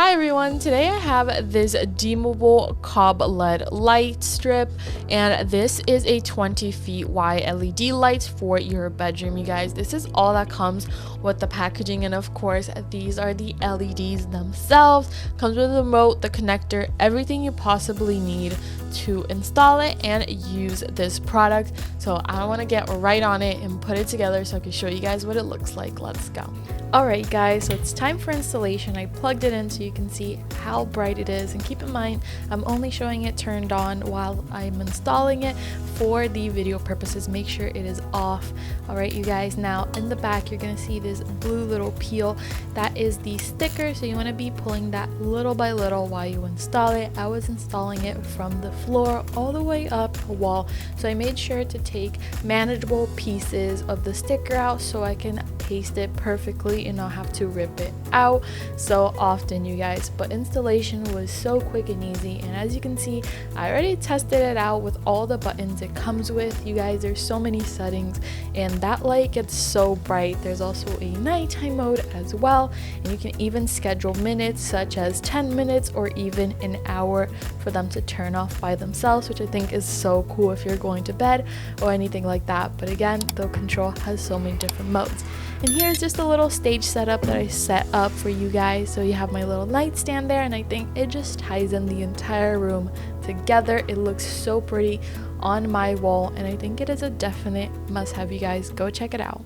Hi everyone, today I have this dimmable COB LED light strip, and this is a 20 feet wide LED light for your bedroom. You guys, this is all that comes with the packaging, and of course these are the LEDs themselves. Comes with the remote, the connector, everything you possibly need to install it and use this product. So I want to get right on it and put it together so I can show you guys what it looks like. Let's go. Alright guys, so it's time for installation. I plugged it in so you can see how bright it is, and keep in mind I'm only showing it turned on while I'm installing it for the video purposes. Make sure it is off. Alright you guys, now in the back you're going to see this blue little peel. That is the sticker, so you want to be pulling that little by little while you install it. I was installing it from the floor all the way up a wall, so I made sure to take manageable pieces of the sticker out so I can paste it perfectly and not have to rip it out so often, you guys. But installation was so quick and easy, and as you can see I already tested it out with all the buttons it comes with. You guys, there's so many settings, and that light gets so bright. There's also a nighttime mode as well, and you can even schedule minutes such as 10 minutes or even an hour for them to turn off by themselves, which I think is so cool if you're going to bed or anything like that. But again, the control has so many different modes. And here's just a little stage setup that I set up for you guys. So you have my little nightstand there, and I think it just ties in the entire room together. It looks so pretty on my wall, and I think it is a definite must-have. You guys, go check it out.